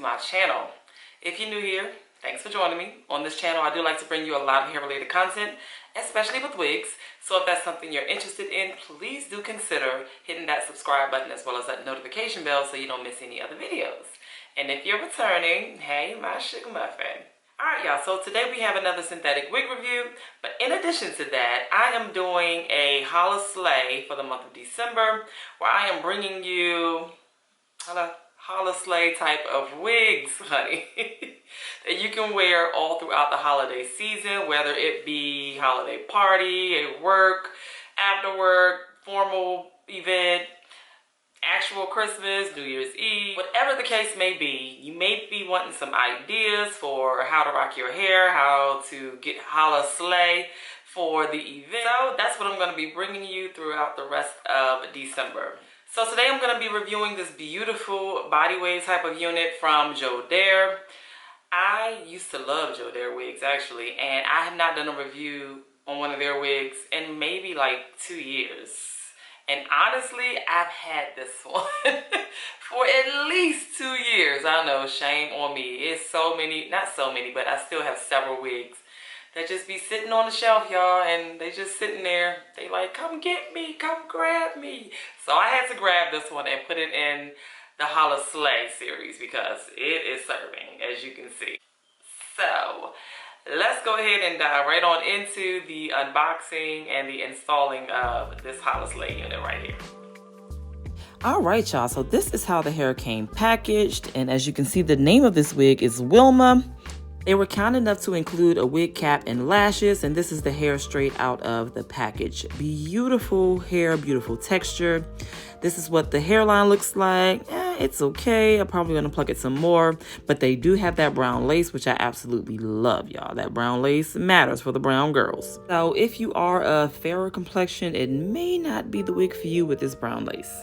my channel. If you're new here, thanks for joining me. On this channel, I do like to bring you a lot of hair-related content, especially with wigs. So if that's something you're interested in, please do consider hitting that subscribe button as well as that notification bell so you don't miss any other videos. And if you're returning, hey, my Shug Muffin. Alright y'all, so today we have another synthetic wig review, but in addition to that, I am doing a HOLI-SLAY for the month of December, where I am bringing you HOLI-SLAY type of wigs, honey, that you can wear all throughout the holiday season, whether it be holiday party, at work, after work, formal event, actual Christmas, New Year's Eve, whatever the case may be. You may be wanting some ideas for how to rock your hair, how to get HOLI-SLAY for the event. So that's what I'm going to be bringing you throughout the rest of December. So today I'm going to be reviewing this beautiful body wave type of unit from Joedair. I used to love Joedair wigs actually, and I have not done a review on one of their wigs in maybe like 2 years. And honestly, I've had this one for at least 2 years. I know, shame on me. It's so many, not so many, but I still have several wigs that just be sitting on the shelf, y'all, and they just sitting there. They like, come get me, come grab me. So I had to grab this one and put it in the HOLI-SLAY series because it is serving, as you can see. So let's go ahead and dive right on into the unboxing and the installing of this HOLI-SLAY unit right here. All right, y'all, so this is how the hair came packaged, and as you can see, the name of this wig is WILMA. They were kind enough to include a wig cap and lashes, and this is the hair straight out of the package. Beautiful hair, beautiful texture. This is what the hairline looks like. It's okay. I'm probably gonna pluck it some more, but they do have that brown lace, which I absolutely love, y'all. That brown lace matters for the brown girls. So if you are a fairer complexion, it may not be the wig for you with this brown lace.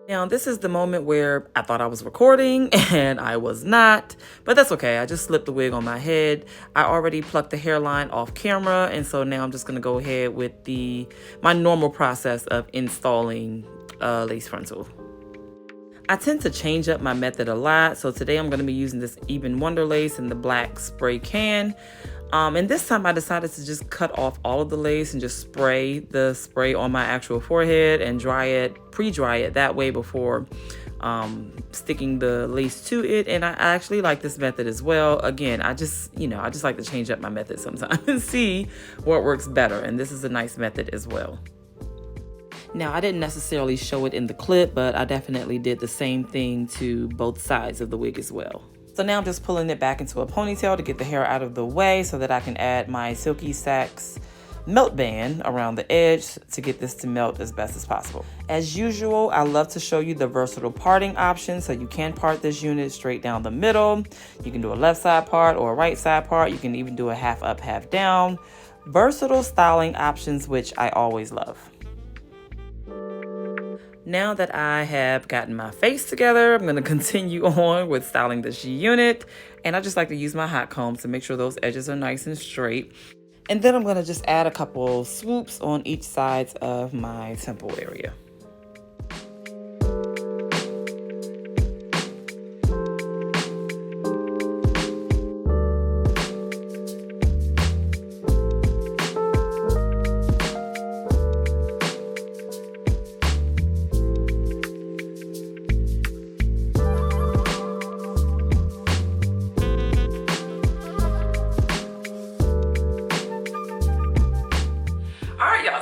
Now, this is the moment where I thought I was recording and I was not, but that's okay. I just slipped the wig on my head. I already plucked the hairline off camera, and so now I'm just gonna go ahead with my normal process of installing lace frontal. I tend to change up my method a lot, so today I'm gonna be using this Even Wonder lace in the black spray can. And this time I decided to just cut off all of the lace and just spray the spray on my actual forehead and dry it, pre-dry it that way before sticking the lace to it. And I actually like this method as well. Again, I just like to change up my method sometimes and see what works better. And this is a nice method as well. Now, I didn't necessarily show it in the clip, but I definitely did the same thing to both sides of the wig as well. So now I'm just pulling it back into a ponytail to get the hair out of the way so that I can add my Silky Sax melt band around the edge to get this to melt as best as possible. As usual, I love to show you the versatile parting option, so you can part this unit straight down the middle. You can do a left side part or a right side part. You can even do a half up, half down. Versatile styling options, which I always love. Now that I have gotten my face together, I'm going to continue on with styling this unit. And I just like to use my hot comb to make sure those edges are nice and straight. And then I'm going to just add a couple swoops on each side of my temple area.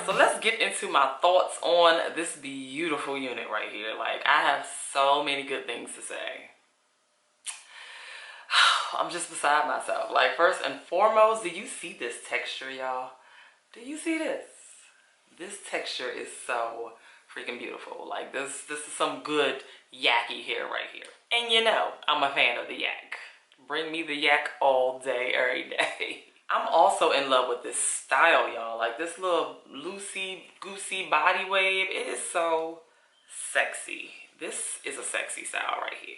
So let's get into my thoughts on this beautiful unit right here. Like, I have so many good things to say. I'm just beside myself. Like, first and foremost, do you see this texture, y'all? Do you see this? This texture is so freaking beautiful. Like, this is some good yacky hair right here. And you know, I'm a fan of the yak. Bring me the yak all day, every day. I'm also in love with this style, y'all. Like, this little loosey-goosey body wave, it is so sexy. This is a sexy style right here.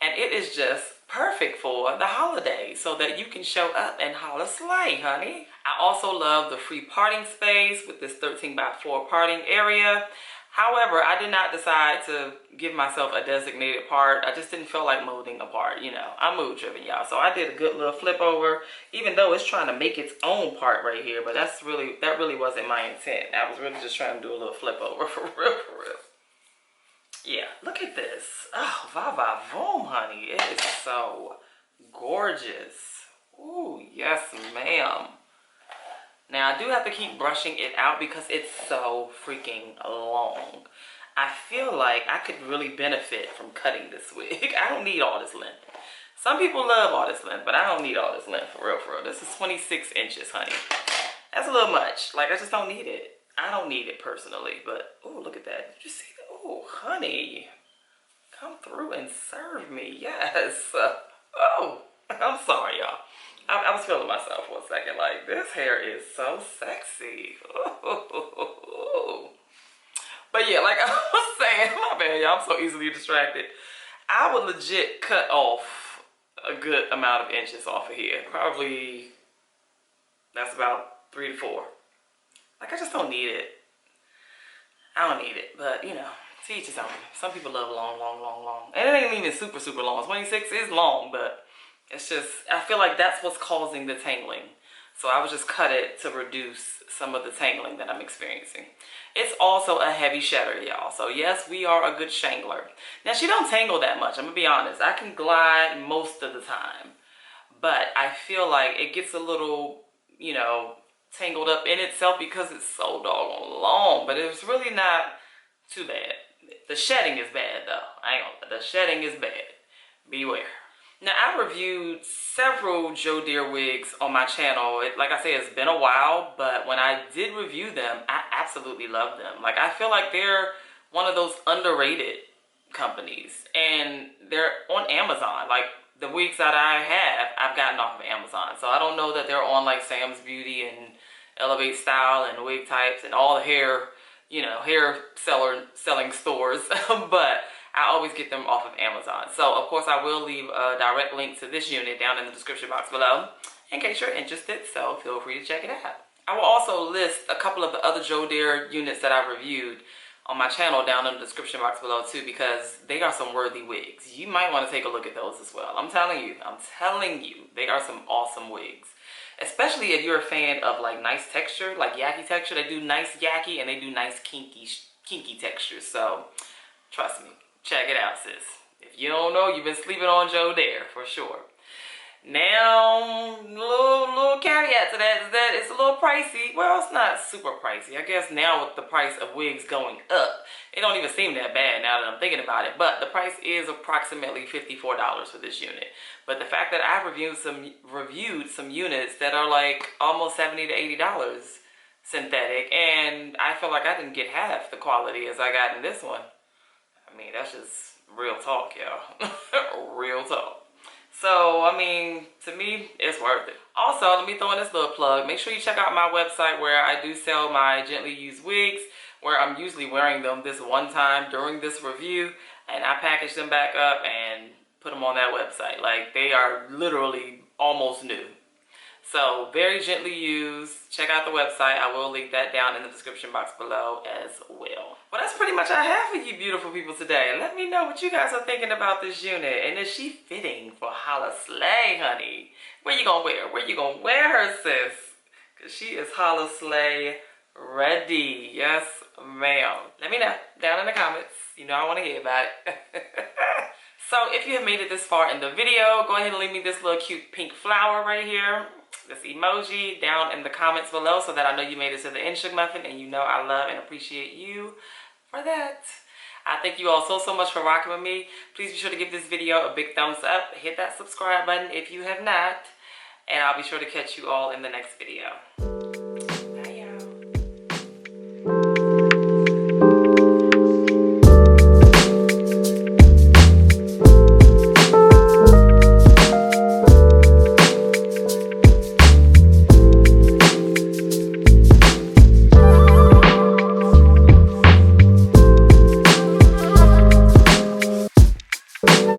And it is just perfect for the holidays so that you can show up and HOLI-SLAY, honey. I also love the free parting space with this 13x4 parting area. However, I did not decide to give myself a designated part. I just didn't feel like molding a part, you know. I'm mood driven, y'all. So I did a good little flip over, even though it's trying to make its own part right here. But that really wasn't my intent. I was really just trying to do a little flip over for real, for real. Yeah, look at this. Oh, va va voom, honey. It is so gorgeous. Ooh, yes, ma'am. Now, I do have to keep brushing it out because it's so freaking long. I feel like I could really benefit from cutting this wig. I don't need all this length. Some people love all this length, but I don't need all this length for real, for real. This is 26 inches, honey. That's a little much. Like, I just don't need it. I don't need it personally, but, oh, look at that. Did you see that? Oh, honey. Come through and serve me. Yes. Oh, I'm sorry, y'all. I was feeling myself for a second. Like, this hair is so sexy. Ooh. But yeah, like I was saying, my bad, y'all, I'm so easily distracted. I would legit cut off a good amount of inches off of here. Probably, that's about 3 to 4. Like, I just don't need it. I don't need it, but you know, to each his own. Some people love long, long, long, long. And it ain't even super, super long. 26 is long, but it's just, I feel like that's what's causing the tangling. So I would just cut it to reduce some of the tangling that I'm experiencing. It's also a heavy shedder, y'all. So yes, we are a good shangler. Now, she don't tangle that much. I'm gonna be honest. I can glide most of the time. But I feel like it gets a little, you know, tangled up in itself because it's so doggone long. But it's really not too bad. The shedding is bad, though. The shedding is bad. Beware. Now, I reviewed several Joedair wigs on my channel. Like I said, it's been a while, but when I did review them, I absolutely love them. Like, I feel like they're one of those underrated companies, and they're on Amazon. Like, the wigs that I have, I've gotten off of Amazon. So I don't know that they're on like Sam's Beauty and Elevate Style and Wig Types and all the hair, you know, hair selling stores, but I always get them off of Amazon. So, of course, I will leave a direct link to this unit down in the description box below in case you're interested, so feel free to check it out. I will also list a couple of the other Joedair units that I've reviewed on my channel down in the description box below too, because they are some worthy wigs. You might want to take a look at those as well. I'm telling you, they are some awesome wigs. Especially if you're a fan of like nice texture, like yaki texture. They do nice yaki and they do nice kinky textures. So, trust me. Check it out, sis. If you don't know, you've been sleeping on Joedair for sure. Now, little caveat to that is that it's a little pricey. Well, it's not super pricey. I guess now with the price of wigs going up, it don't even seem that bad now that I'm thinking about it. But the price is approximately $54 for this unit. But the fact that I've reviewed some units that are like almost $70 to $80 synthetic, and I feel like I didn't get half the quality as I got in this one. I mean, that's just real talk, y'all. Real talk. So, I mean, to me, it's worth it. Also, let me throw in this little plug. Make sure you check out my website where I do sell my gently used wigs, where I'm usually wearing them this one time during this review, and I package them back up and put them on that website. Like, they are literally almost new. So, very gently used. Check out the website. I will link that down in the description box below as well. Well, that's pretty much all I have for you beautiful people today. Let me know what you guys are thinking about this unit. And is she fitting for HOLI-SLAY, honey? Where you gonna wear? Where you gonna wear her, sis? Because she is HOLI-SLAY ready. Yes, ma'am. Let me know down in the comments. You know I want to hear about it. So, if you have made it this far in the video, go ahead and leave me this little cute pink flower right here. This emoji down in the comments below so that I know you made it to the end, Shug Muffin, and you know I love and appreciate you for that. I thank you all so much for rocking with me. Please be sure to give this video a big thumbs up. Hit that subscribe button if you have not. And I'll be sure to catch you all in the next video.